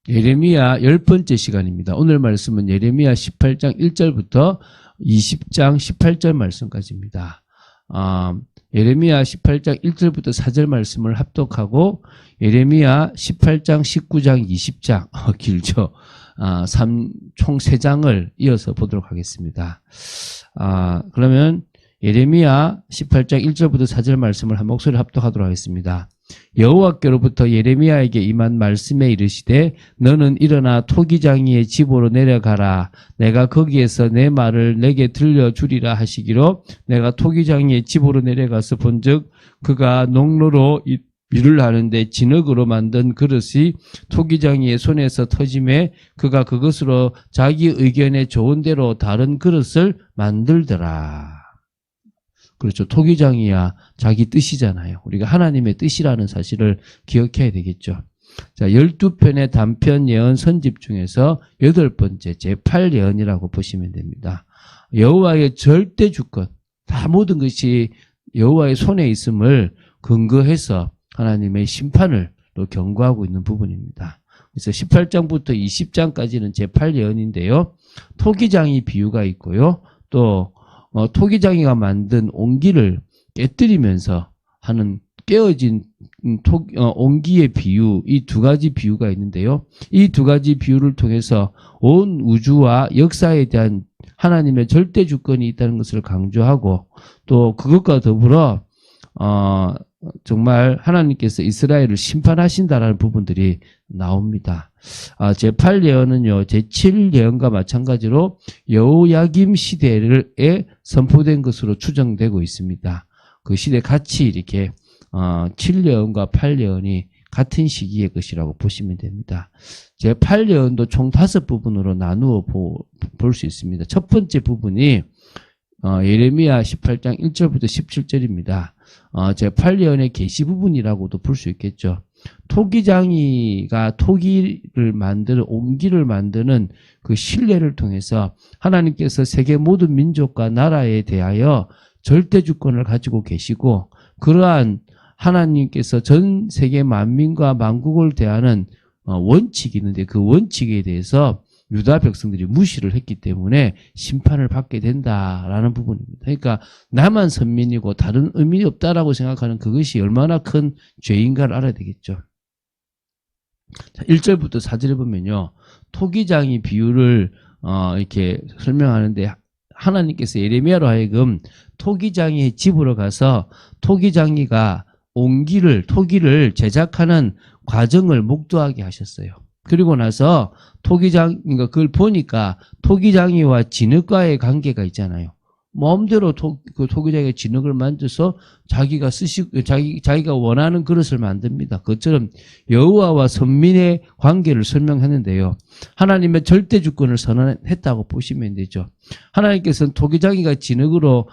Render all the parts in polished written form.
예레미야 10번째 시간입니다. 오늘 말씀은 예레미야 18장 1절부터 20장 18절 말씀까지입니다. 예레미야 18장 1절부터 4절 말씀을 합독하고 예레미야 18장 19장 20장 길죠. 총 3장을 이어서 보도록 하겠습니다. 그러면 예레미야 18장 1절부터 4절 말씀을 한 목소리로 합독하도록 하겠습니다. 여호와께로부터 예레미야에게 임한 말씀에 이르시되 너는 일어나 토기장이의 집으로 내려가라. 내가 거기에서 내 말을 내게 들려주리라 하시기로 내가 토기장이의 집으로 내려가서 본즉 그가 농로로 일을 하는데 진흙으로 만든 그릇이 토기장이의 손에서 터짐에 그가 그것으로 자기 의견에 좋은 대로 다른 그릇을 만들더라. 그렇죠. 토기장이야 자기 뜻이잖아요. 우리가 하나님의 뜻이라는 사실을 기억해야 되겠죠. 자, 12편의 단편 예언 선집 중에서 8번째 제8예언이라고 보시면 됩니다. 여호와의 절대 주권, 다 모든 것이 여호와의 손에 있음을 근거해서 하나님의 심판을 또 경고하고 있는 부분입니다. 그래서 18장부터 20장까지는 제8예언인데요. 토기장이 비유가 있고요. 또 토기장이가 만든 옹기를 깨뜨리면서 하는 깨어진 옹기의 비유, 이 두 가지 비유가 있는데요. 이 두 가지 비유를 통해서 온 우주와 역사에 대한 하나님의 절대 주권이 있다는 것을 강조하고 또 그것과 더불어 정말 하나님께서 이스라엘을 심판하신다라는 부분들이 나옵니다. 제8예언은요, 제7예언과 마찬가지로 여호야김 시대에 선포된 것으로 추정되고 있습니다. 그 시대 같이 이렇게 7예언과 8예언이 같은 시기의 것이라고 보시면 됩니다. 제8예언도 총 5부분으로 나누어 볼 수 있습니다. 첫 번째 부분이 예레미야 18장 1절부터 17절입니다. 제8예언의 계시 부분이라고도 볼 수 있겠죠. 토기장이가 토기를 만드는 옹기를 만드는 그 신뢰를 통해서 하나님께서 세계 모든 민족과 나라에 대하여 절대 주권을 가지고 계시고 그러한 하나님께서 전 세계 만민과 만국을 대하는 원칙이 있는데 그 원칙에 대해서 유다 백성들이 무시를 했기 때문에 심판을 받게 된다라는 부분입니다. 그러니까 나만 선민이고 다른 의미 없다라고 생각하는 그것이 얼마나 큰 죄인가를 알아야 되겠죠. 자, 1절부터 4절에 보면요. 토기장이 비유를 이렇게 설명하는데 하나님께서 예레미야로 하여금 토기장이 집으로 가서 토기장이가 토기를 제작하는 과정을 목도하게 하셨어요. 그리고 나서 그러니까 그걸 보니까 토기장이와 진흙과의 관계가 있잖아요. 마음대로 그 토기장이가 진흙을 만져서 자기가 원하는 그릇을 만듭니다. 그것처럼 여호와와 선민의 관계를 설명했는데요. 하나님의 절대 주권을 선언했다고 보시면 되죠. 하나님께서는 토기장이가 진흙으로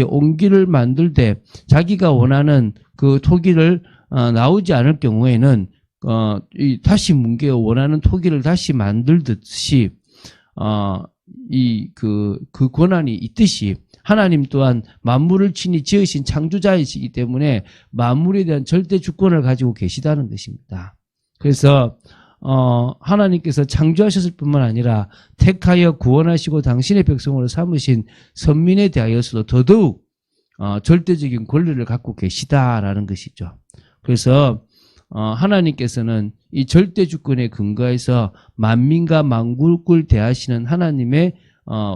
옹기를 만들 때 자기가 원하는 그 토기를 나오지 않을 경우에는 다시 뭉개어 원하는 토기를 다시 만들듯이 그 권한이 있듯이 하나님 또한 만물을 친히 지으신 창조자이시기 때문에 만물에 대한 절대 주권을 가지고 계시다는 것입니다. 그래서 하나님께서 창조하셨을 뿐만 아니라 택하여 구원하시고 당신의 백성으로 삼으신 선민에 대하여서도 더더욱 절대적인 권리를 갖고 계시다라는 것이죠. 그래서 하나님께서는 이 절대 주권에 근거해서 만민과 만국을 대하시는 하나님의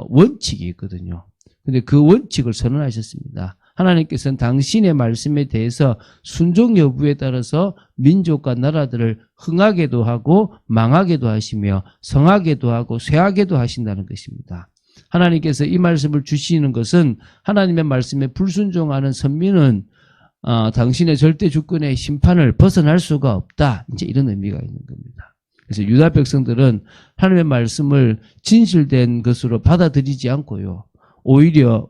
원칙이 있거든요. 근데 그 원칙을 선언하셨습니다. 하나님께서는 당신의 말씀에 대해서 순종 여부에 따라서 민족과 나라들을 흥하게도 하고 망하게도 하시며 성하게도 하고 쇠하게도 하신다는 것입니다. 하나님께서 이 말씀을 주시는 것은 하나님의 말씀에 불순종하는 선민은 당신의 절대 주권의 심판을 벗어날 수가 없다. 이제 이런 의미가 있는 겁니다. 그래서 유다 백성들은 하나님의 말씀을 진실된 것으로 받아들이지 않고요. 오히려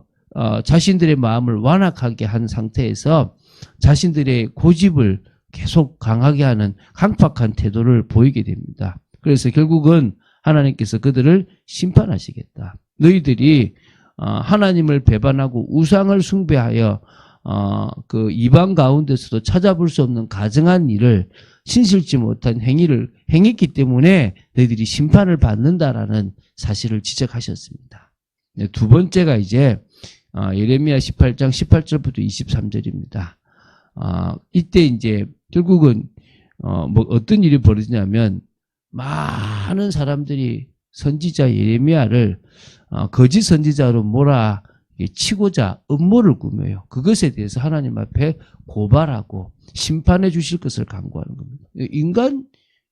자신들의 마음을 완악하게 한 상태에서 자신들의 고집을 계속 강하게 하는 강팍한 태도를 보이게 됩니다. 그래서 결국은 하나님께서 그들을 심판하시겠다. 너희들이 하나님을 배반하고 우상을 숭배하여 그 이방 가운데서도 찾아볼 수 없는 가증한 일을 신실치 못한 행위를 행했기 때문에 너희들이 심판을 받는다라는 사실을 지적하셨습니다. 네, 두 번째가 이제 예레미야 18장 18절부터 23절입니다. 이때 이제 결국은 뭐 어떤 일이 벌어지냐면 많은 사람들이 선지자 예레미야를 거짓 선지자로 몰아치고자 음모를 꾸며요. 그것에 대해서 하나님 앞에 고발하고 심판해 주실 것을 강구하는 겁니다. 인간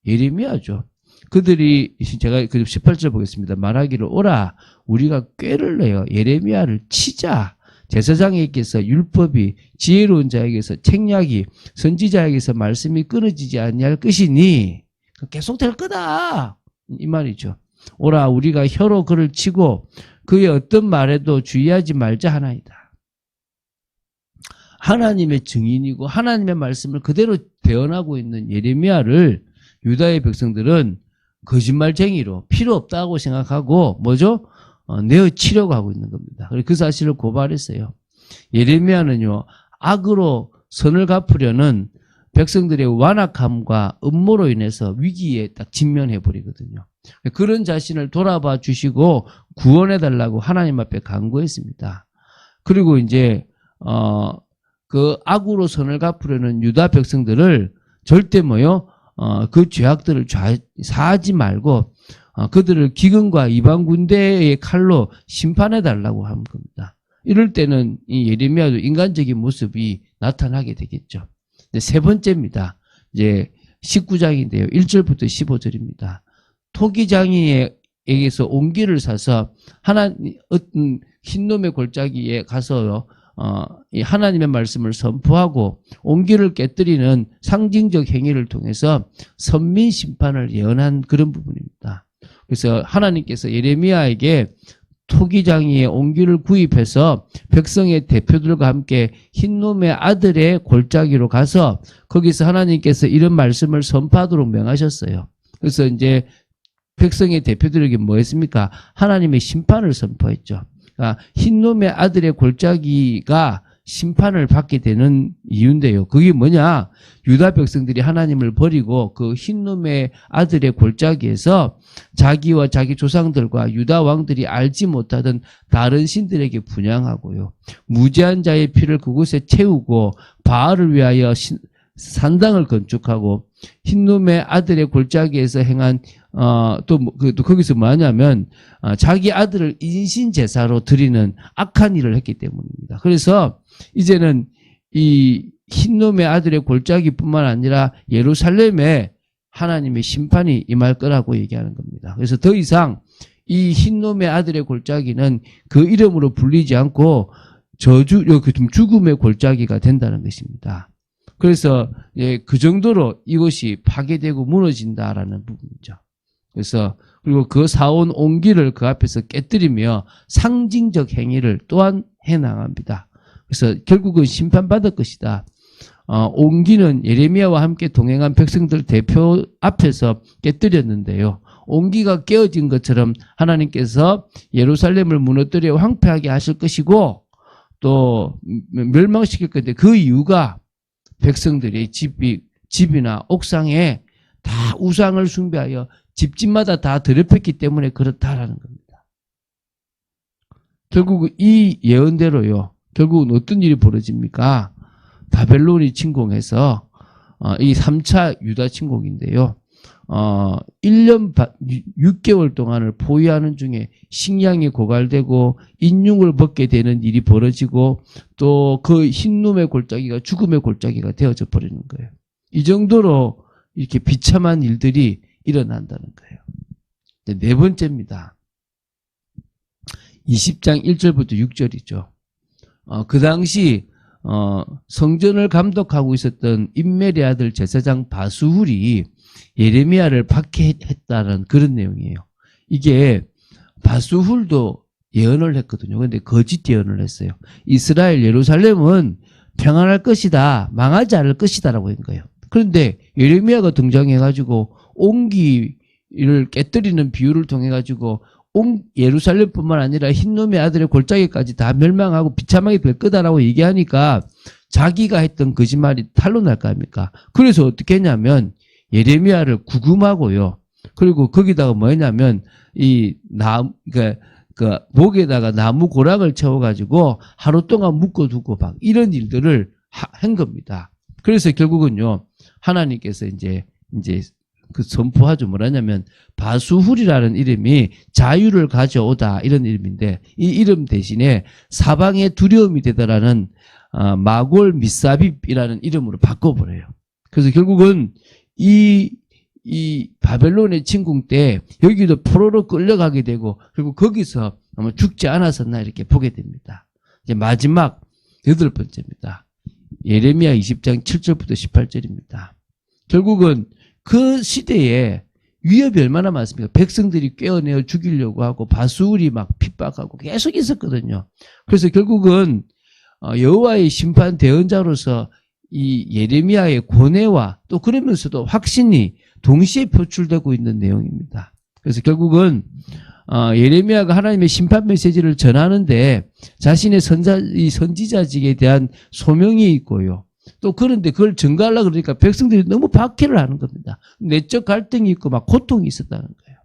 예레미야죠. 그들이 제가 18절 보겠습니다. 말하기를 오라 우리가 꾀를 내어 예레미야를 치자. 제사장에게서 율법이 지혜로운 자에게서 책략이 선지자에게서 말씀이 끊어지지 아니할 것이니 계속 될 거다. 이 말이죠. 오라 우리가 혀로 그를 치고 그의 어떤 말에도 주의하지 말자 하나이다. 하나님의 증인이고 하나님의 말씀을 그대로 대언하고 있는 예레미야를 유다의 백성들은 거짓말쟁이로 필요 없다고 생각하고 뭐죠? 내어치려고 하고 있는 겁니다. 그 사실을 고발했어요. 예레미야는요, 악으로 선을 갚으려는 백성들의 완악함과 음모로 인해서 위기에 딱 직면해 버리거든요. 그런 자신을 돌아봐 주시고 구원해 달라고 하나님 앞에 간구했습니다. 그리고 이제 그 악으로 선을 갚으려는 유다 백성들을 절대 그 죄악들을 사하지 말고 그들을 기근과 이방 군대의 칼로 심판해 달라고 하는 겁니다. 이럴 때는 이 예레미야도 인간적인 모습이 나타나게 되겠죠. 세 번째입니다. 이제 19장인데요. 1절부터 15절입니다. 토기장이에게서 옹기를 사서 어떤 흰놈의 골짜기에 가서 하나님의 말씀을 선포하고 옹기를 깨뜨리는 상징적 행위를 통해서 선민 심판을 예언한 그런 부분입니다. 그래서 하나님께서 예레미야에게 토기장이의 옹기를 구입해서 백성의 대표들과 함께 흰놈의 아들의 골짜기로 가서 거기서 하나님께서 이런 말씀을 선포하도록 명하셨어요. 그래서 이제 백성의 대표들에게 뭐 했습니까? 하나님의 심판을 선포했죠. 그러니까 흰놈의 아들의 골짜기가 심판을 받게 되는 이유인데요. 그게 뭐냐? 유다 백성들이 하나님을 버리고 그 흰놈의 아들의 골짜기에서 자기와 자기 조상들과 유다 왕들이 알지 못하던 다른 신들에게 분향하고요. 무지한 자의 피를 그곳에 채우고 바알을 위하여 산당을 건축하고 흰놈의 아들의 골짜기에서 행한 또 거기서 뭐하냐면 자기 아들을 인신 제사로 드리는 악한 일을 했기 때문입니다. 그래서 이제는 이 흰놈의 아들의 골짜기뿐만 아니라 예루살렘에 하나님의 심판이 임할 거라고 얘기하는 겁니다. 그래서 더 이상 이 흰놈의 아들의 골짜기는 그 이름으로 불리지 않고 죽음의 골짜기가 된다는 것입니다. 그래서 그 정도로 이것이 파괴되고 무너진다라는 부분이죠. 그래서 그리고 그 사온 옹기를 그 앞에서 깨뜨리며 상징적 행위를 또한 해나갑니다. 그래서 결국은 심판받을 것이다. 옹기는 예레미야와 함께 동행한 백성들 대표 앞에서 깨뜨렸는데요. 옹기가 깨어진 것처럼 하나님께서 예루살렘을 무너뜨려 황폐하게 하실 것이고 또 멸망시킬 건데 그 이유가 백성들이 집이나 옥상에 다 우상을 숭배하여 집집마다 다 더럽혔기 때문에 그렇다라는 겁니다. 결국 이 예언대로요. 결국은 어떤 일이 벌어집니까? 바벨론이 침공해서 이 3차 유다 침공인데요. 1년 6개월 동안을 포위하는 중에 식량이 고갈되고 인육을 먹게 되는 일이 벌어지고 또 그 흰놈의 골짜기가 죽음의 골짜기가 되어져 버리는 거예요. 이 정도로 이렇게 비참한 일들이 일어난다는 거예요. 네 번째입니다. 20장 1절부터 6절이죠. 그 당시 성전을 감독하고 있었던 임멜의 아들 제사장 바수훌이 예레미야를 박해했다는 그런 내용이에요. 이게 바수훌도 예언을 했거든요. 그런데 거짓 예언을 했어요. 이스라엘 예루살렘은 평안할 것이다. 망하지 않을 것이다라고 한 거예요. 그런데 예레미야가 등장해가지고 옹기를 깨뜨리는 비유를 통해가지고 온 예루살렘뿐만 아니라 흰놈의 아들의 골짜기까지 다 멸망하고 비참하게 될 거다라고 얘기하니까 자기가 했던 거짓말이 탄로날 거 아닙니까? 그래서 어떻게 했냐면 예레미야를 구금하고요. 그리고 거기다가 뭐였냐면 그 목에다가 나무 고랑을 채워가지고 하루 동안 묶어두고 막 이런 일들을 한 겁니다. 그래서 결국은요 하나님께서 이제 그 선포하죠. 뭐라냐면 바수훌이라는 이름이 자유를 가져오다 이런 이름인데 이 이름 대신에 사방에 두려움이 되더라는 마골 미사빕이라는 이름으로 바꿔버려요. 그래서 결국은 이 바벨론의 침공 때 여기도 포로로 끌려가게 되고 그리고 거기서 아마 죽지 않았었나 이렇게 보게 됩니다. 이제 마지막 8번째입니다. 예레미야 20장 7절부터 18절입니다. 결국은 그 시대에 위협이 얼마나 많습니까? 백성들이 꿰어내어 죽이려고 하고 바수울이 막 핍박하고 계속 있었거든요. 그래서 결국은 여호와의 심판 대언자로서 이 예레미야의 고뇌와 또 그러면서도 확신이 동시에 표출되고 있는 내용입니다. 그래서 결국은 예레미야가 하나님의 심판 메시지를 전하는데 자신의 선지자직에 대한 소명이 있고요. 또 그런데 그걸 전가하려고 그러니까 백성들이 너무 박해를 하는 겁니다. 내적 갈등이 있고 막 고통이 있었다는 거예요.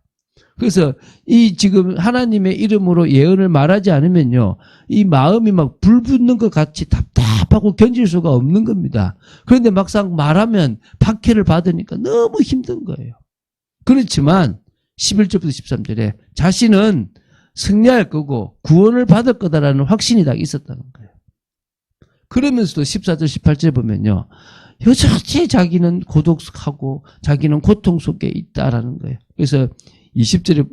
그래서 이 지금 하나님의 이름으로 예언을 말하지 않으면요. 이 마음이 막 불붙는 것 같이 답답하고 견딜 수가 없는 겁니다. 그런데 막상 말하면 박해를 받으니까 너무 힘든 거예요. 그렇지만 11절부터 13절에 자신은 승리할 거고 구원을 받을 거다라는 확신이 다 있었다는 거예요. 그러면서도 14절 18절 보면요. 여전히 자기는 고독하고 자기는 고통 속에 있다라는 거예요. 그래서 20장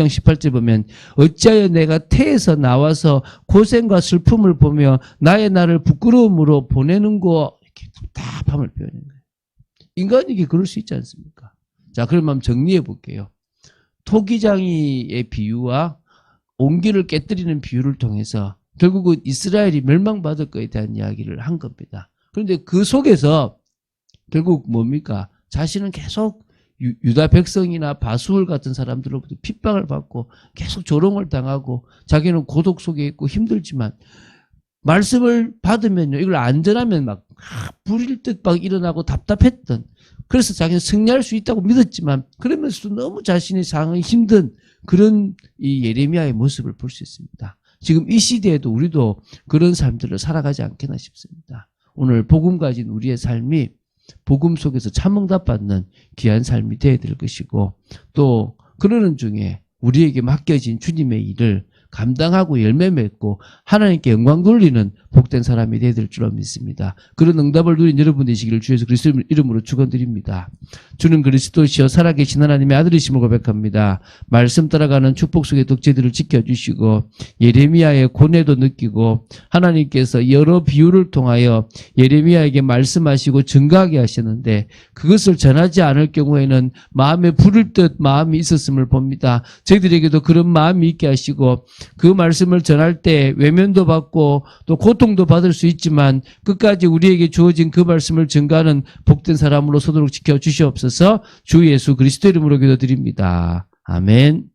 18절 보면 어찌하여 내가 태에서 나와서 고생과 슬픔을 보며 나의 날을 부끄러움으로 보내는고 이렇게 답답함을 표현하는 거예요. 인간에게 그럴 수 있지 않습니까? 자, 그러면 정리해 볼게요. 토기장이의 비유와 옹기를 깨뜨리는 비유를 통해서 결국은 이스라엘이 멸망받을 것에 대한 이야기를 한 겁니다. 그런데 그 속에서 결국 뭡니까? 자신은 계속 유다 백성이나 바수울 같은 사람들로부터 핍박을 받고 계속 조롱을 당하고 자기는 고독 속에 있고 힘들지만 말씀을 받으면요. 이걸 안 전하면 막 불일 듯 막 일어나고 답답했던 그래서 자기는 승리할 수 있다고 믿었지만 그러면서도 너무 자신의 상황이 힘든 그런 이 예레미야의 모습을 볼 수 있습니다. 지금 이 시대에도 우리도 그런 삶들을 살아가지 않겠나 싶습니다. 오늘 복음 가진 우리의 삶이 복음 속에서 참응답받는 귀한 삶이 되어야 될 것이고 또 그러는 중에 우리에게 맡겨진 주님의 일을 감당하고 열매 맺고 하나님께 영광 돌리는 복된 사람이 되어야 될 줄로 믿습니다. 그런 응답을 누린 여러분 되시기를 주 예수 그리스도 이름으로 축원드립니다. 주는 그리스도시여 살아계신 하나님의 아들이심을 고백합니다. 말씀 따라가는 축복 속의 독재들을 지켜주시고 예레미야의 고뇌도 느끼고 하나님께서 여러 비유를 통하여 예레미야에게 말씀하시고 증가하게 하셨는데 그것을 전하지 않을 경우에는 마음에 부를 듯 마음이 있었음을 봅니다. 저희들에게도 그런 마음이 있게 하시고 그 말씀을 전할 때 외면도 받고 또 고통도 받을 수 있지만 끝까지 우리에게 주어진 그 말씀을 증가하는 복된 사람으로 서도록 지켜주시옵소서. 주 예수 그리스도 이름으로 기도드립니다. 아멘.